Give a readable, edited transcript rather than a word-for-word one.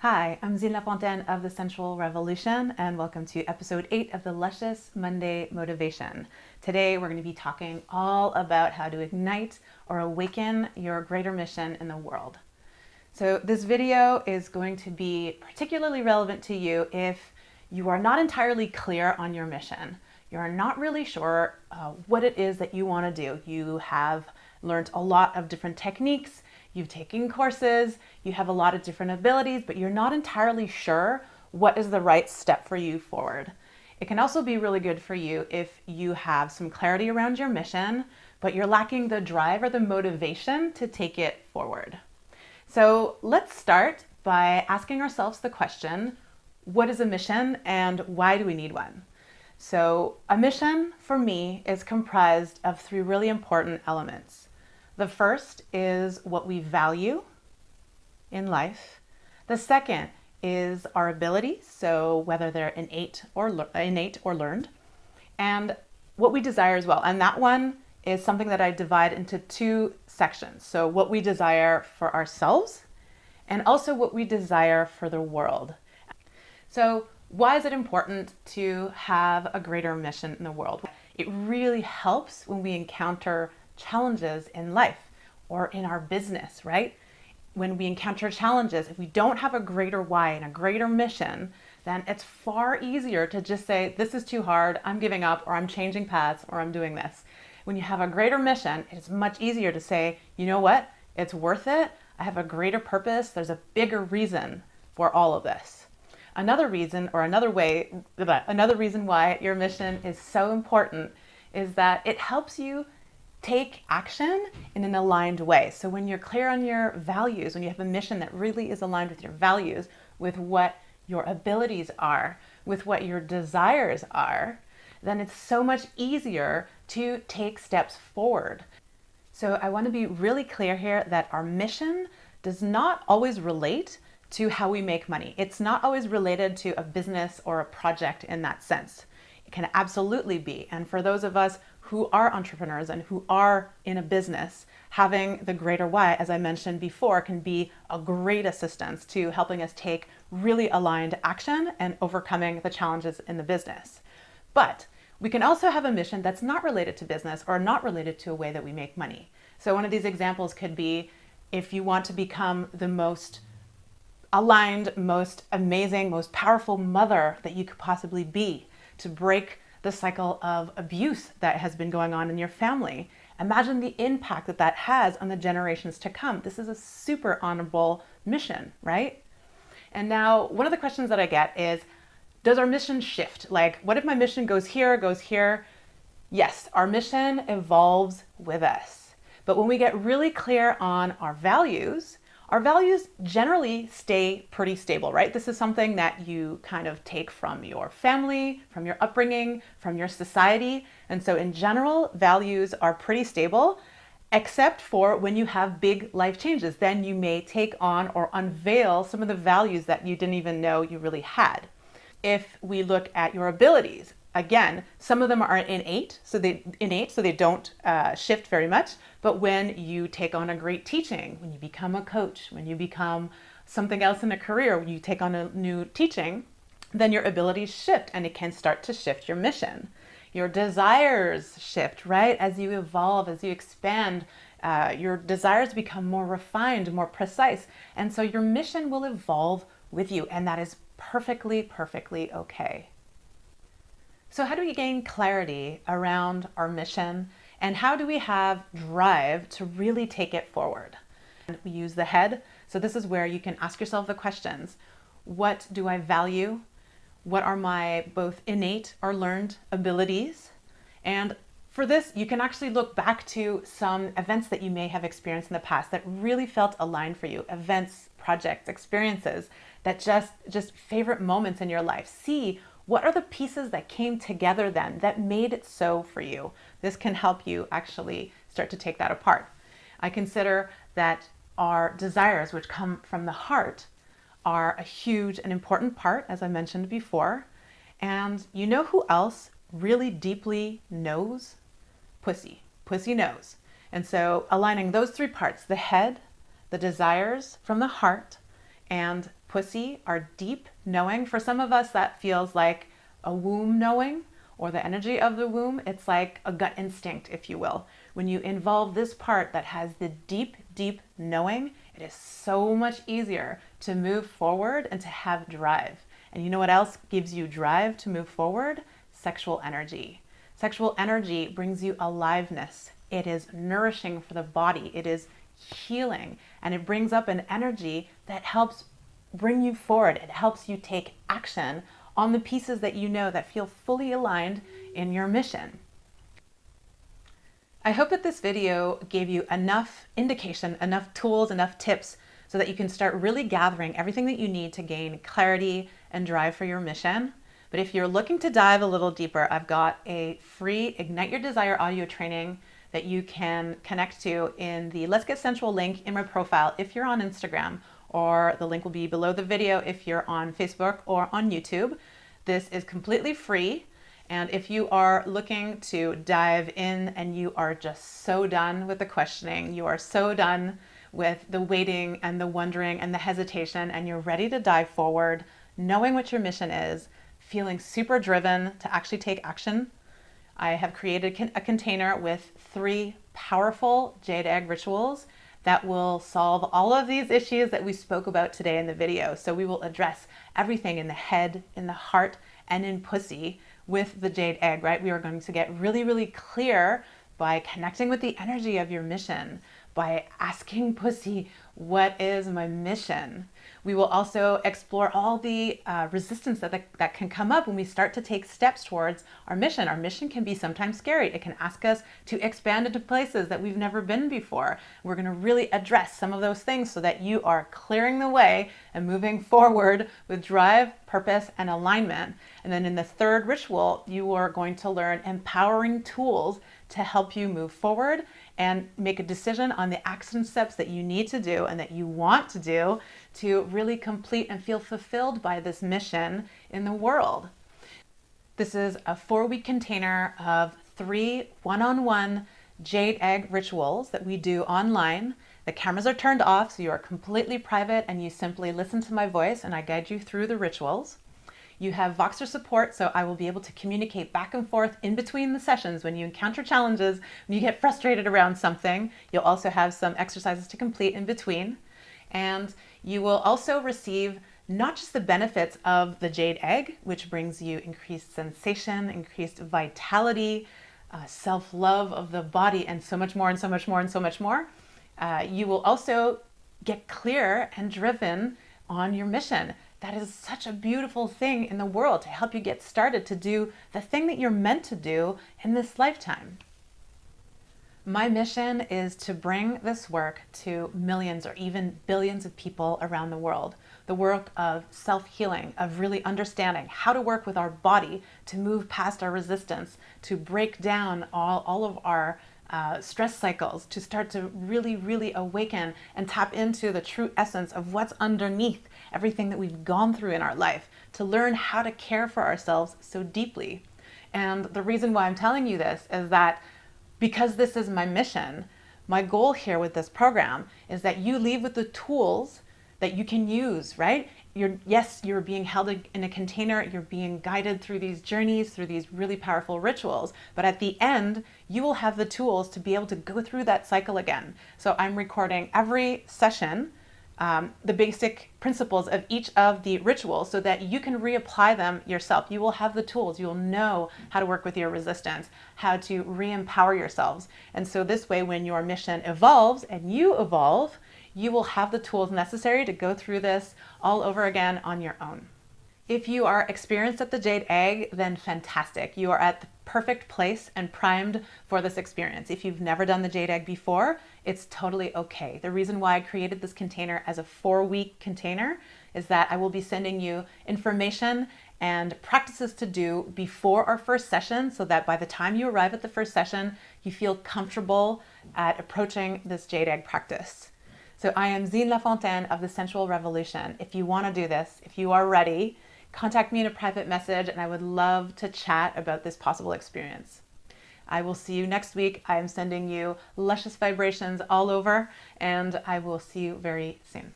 Hi, I'm Zine Lafontaine of The Sensual Revolution, and welcome to episode 8 of the Luscious Monday Motivation. Today, we're going to be talking all about how to ignite or awaken your greater mission in the world. So this video is going to be particularly relevant to you if you are not entirely clear on your mission. You're not really sure what it is that you want to do. You have learned a lot of different techniques. You've taken courses, you have a lot of different abilities, but you're not entirely sure what is the right step for you forward. It can also be really good for you if you have some clarity around your mission, but you're lacking the drive or the motivation to take it forward. So let's start by asking ourselves the question, what is a mission and why do we need one? So a mission for me is comprised of three really important elements. The first is what we value in life. The second is our abilities, so whether they're innate or learned, and what we desire as well. And that one is something that I divide into two sections. So what we desire for ourselves and also what we desire for the world. So why is it important to have a greater mission in the world? It really helps when we encounter challenges in life or in our business, right? When we encounter challenges, if we don't have a greater why and a greater mission, then it's far easier to just say, this is too hard, I'm giving up, or I'm changing paths, or I'm doing this. When you have a greater mission, it's much easier to say, you know what? It's worth it. I have a greater purpose. There's a bigger reason for all of this. Another reason why your mission is so important is that it helps you take action in an aligned way. So when you're clear on your values, when you have a mission that really is aligned with your values, with what your abilities are, with what your desires are, then it's so much easier to take steps forward. So I want to be really clear here that our mission does not always relate to how we make money. It's not always related to a business or a project in that sense. It can absolutely be. And for those of us who are entrepreneurs and who are in a business, having the greater why, as I mentioned before, can be a great assistance to helping us take really aligned action and overcoming the challenges in the business. But we can also have a mission that's not related to business or not related to a way that we make money. So one of these examples could be if you want to become the most aligned, most amazing, most powerful mother that you could possibly be, to break the cycle of abuse that has been going on in your family. Imagine the impact that that has on the generations to come. This is a super honorable mission, right? And now one of the questions that I get is, does our mission shift? Like, what if my mission goes here, goes here? Yes, our mission evolves with us. But when we get really clear on our values generally stay pretty stable, right? This is something that you kind of take from your family, from your upbringing, from your society. And so in general, values are pretty stable, except for when you have big life changes. Then you may take on or unveil some of the values that you didn't even know you really had. If we look at your abilities, again, some of them are innate, so they don't shift very much. But when you take on a great teaching, when you become a coach, when you become something else in a career, when you take on a new teaching, then your abilities shift and it can start to shift your mission. Your desires shift, right? As you evolve, as you expand, your desires become more refined, more precise. And so your mission will evolve with you, and that is perfectly okay. So how do we gain clarity around our mission, and how do we have drive to really take it forward? And we use the head. So this is where you can ask yourself the questions. What do I value? What are my both innate or learned abilities? And for this, you can actually look back to some events that you may have experienced in the past that really felt aligned for you. Events, projects, experiences that just favorite moments in your life. See what are the pieces that came together then that made it so for you? This can help you actually start to take that apart. I consider that our desires, which come from the heart, are a huge and important part, as I mentioned before. And you know who else really deeply knows? Pussy. Pussy knows. And so aligning those three parts, the head, the desires from the heart, and pussy, our deep knowing. For some of us, that feels like a womb knowing, or the energy of the womb. It's like a gut instinct, if you will. When you involve this part that has the deep, deep knowing, it is so much easier to move forward and to have drive. And you know what else gives you drive to move forward? Sexual energy. Sexual energy brings you aliveness. It is nourishing for the body. It is healing. And it brings up an energy that helps bring you forward. It helps you take action on the pieces that you know that feel fully aligned in your mission. I hope that this video gave you enough indication, enough tools, enough tips so that you can start really gathering everything that you need to gain clarity and drive for your mission. But if you're looking to dive a little deeper, I've got a free Ignite Your Desire audio training that you can connect to in the Let's Get Sensual link in my profile if you're on Instagram, or the link will be below the video if you're on Facebook or on YouTube. This is completely free. And if you are looking to dive in and you are just so done with the questioning, you are so done with the waiting and the wondering and the hesitation, and you're ready to dive forward, knowing what your mission is, feeling super driven to actually take action, I have created a container with 3 powerful jade egg rituals that will solve all of these issues that we spoke about today in the video. So we will address everything in the head, in the heart, and in pussy with the jade egg, right? We are going to get really, really clear by connecting with the energy of your mission, by asking pussy, what is my mission? We will also explore all the resistance that can come up when we start to take steps towards our mission. Our mission can be sometimes scary. It can ask us to expand into places that we've never been before. We're going to really address some of those things so that you are clearing the way and moving forward with drive, purpose, and alignment. And then in the 3rd ritual, you are going to learn empowering tools to help you move forward and make a decision on the action steps that you need to do and that you want to do to really complete and feel fulfilled by this mission in the world. This is a 4-week container of 3 one-on-one jade egg rituals that we do online. The cameras are turned off, so you are completely private and you simply listen to my voice and I guide you through the rituals. You have Voxer support, so I will be able to communicate back and forth in between the sessions when you encounter challenges, when you get frustrated around something. You'll also have some exercises to complete in between. And you will also receive not just the benefits of the jade egg, which brings you increased sensation, increased vitality, self-love of the body, and so much more and so much more and so much more. You will also get clear and driven on your mission. That is such a beautiful thing in the world to help you get started to do the thing that you're meant to do in this lifetime. My mission is to bring this work to millions or even billions of people around the world. The work of self-healing, of really understanding how to work with our body to move past our resistance, to break down all of our stress cycles, to start to really, really awaken and tap into the true essence of what's underneath everything that we've gone through in our life, to learn how to care for ourselves so deeply. And the reason why I'm telling you this is that because this is my mission, my goal here with this program is that you leave with the tools that you can use, right? You're being held in a container, you're being guided through these journeys, through these really powerful rituals, but at the end, you will have the tools to be able to go through that cycle again. So I'm recording every session, the basic principles of each of the rituals so that you can reapply them yourself. You will have the tools, you will know how to work with your resistance, how to re-empower yourselves. And so this way, when your mission evolves and you evolve, you will have the tools necessary to go through this all over again on your own. If you are experienced at the Jade Egg, then fantastic. You are at the perfect place and primed for this experience. If you've never done the Jade Egg before, it's totally okay. The reason why I created this container as a 4-week container is that I will be sending you information and practices to do before our first session so that by the time you arrive at the first session, you feel comfortable at approaching this Jade Egg practice. So I am Zine Lafontaine of the Sensual Revolution. If you want to do this, if you are ready, contact me in a private message and I would love to chat about this possible experience. I will see you next week. I am sending you luscious vibrations all over and I will see you very soon.